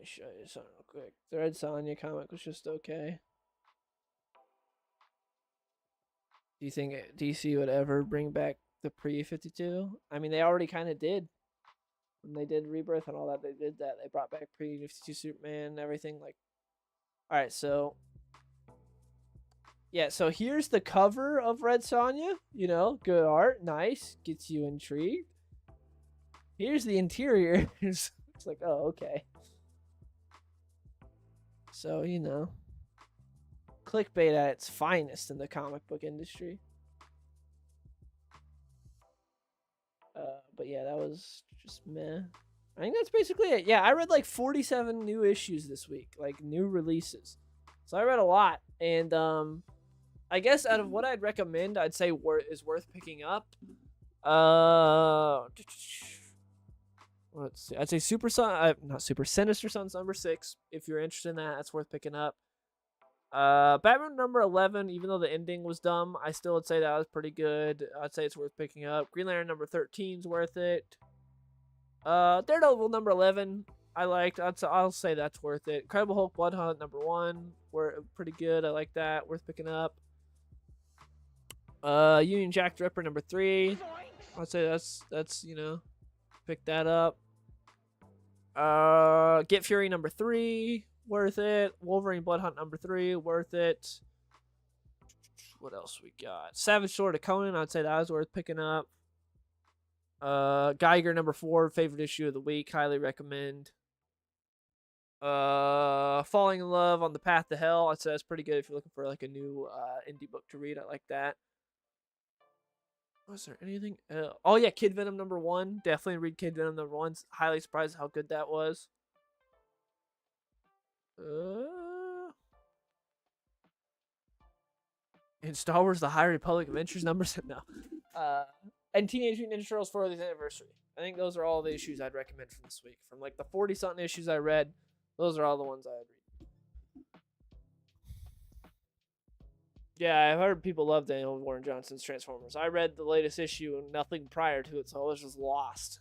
show you something real quick. The Red Sonja comic was just okay. Do you think DC would ever bring back the pre-52? I mean, they already kind of did. When they did Rebirth and all that, they did that. They brought back pre-52 Superman and everything. Like, all right, so yeah, so here's the cover of Red Sonja. You know, good art, nice, gets you intrigued. Here's the interior. It's like, oh, okay. So, you know, clickbait at its finest in the comic book industry. But yeah, that was just meh. I think that's basically it. Yeah, I read like 47 new issues this week, like new releases. So I read a lot, and I guess out of what I'd recommend, I'd say is worth picking up. Let's see. I'd say Sinister Sons number 6. If you're interested in that, that's worth picking up. Batman number 11, even though the ending was dumb, I still would say that was pretty good. I'd say it's worth picking up. Green Lantern number 13 is worth it. Daredevil number 11, I liked. I'll say that's worth it. Incredible Hulk Blood Hunt number 1, were pretty good. I like that. Worth picking up. Union Jack the Ripper number 3. I'd say that's you know, pick that up. Get Fury number 3, worth it. Wolverine Blood Hunt number 3, worth it. What else we got? Savage Sword of Conan, I'd say that was worth picking up. Geiger number 4, favorite issue of the week, highly recommend. Falling in Love on the Path to Hell, I'd say that's pretty good if you're looking for like a new indie book to read. I like that. Was there anything else? Oh yeah, Kid Venom number 1. Definitely read Kid Venom number 1. Highly surprised how good that was. In Star Wars: The High Republic Adventures numbers, no. And Teenage Mutant Ninja Turtles 40th Anniversary. I think those are all the issues I'd recommend from this week. From like the 40-something issues I read, those are all the ones I'd read. Yeah, I've heard people love Daniel Warren Johnson's Transformers. I read the latest issue and nothing prior to it, so I was just lost.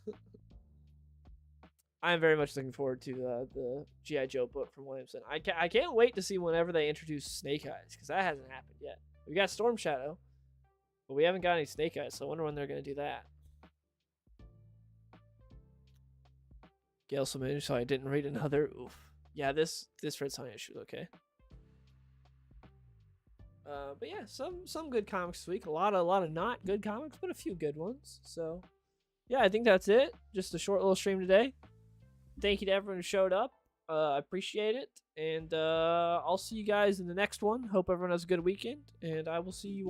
I'm very much looking forward to the G.I. Joe book from Williamson. I can't wait to see whenever they introduce Snake Eyes, because that hasn't happened yet. We got Storm Shadow, but we haven't got any Snake Eyes, so I wonder when they're going to do that. Gail submitted, so I didn't read another. Oof. Yeah, this Red Sun issue is okay. But yeah, some good comics this week. A lot of not good comics, but a few good ones. So yeah, I think that's it. Just a short little stream today. Thank you to everyone who showed up. I appreciate it. And I'll see you guys in the next one. Hope everyone has a good weekend. And I will see you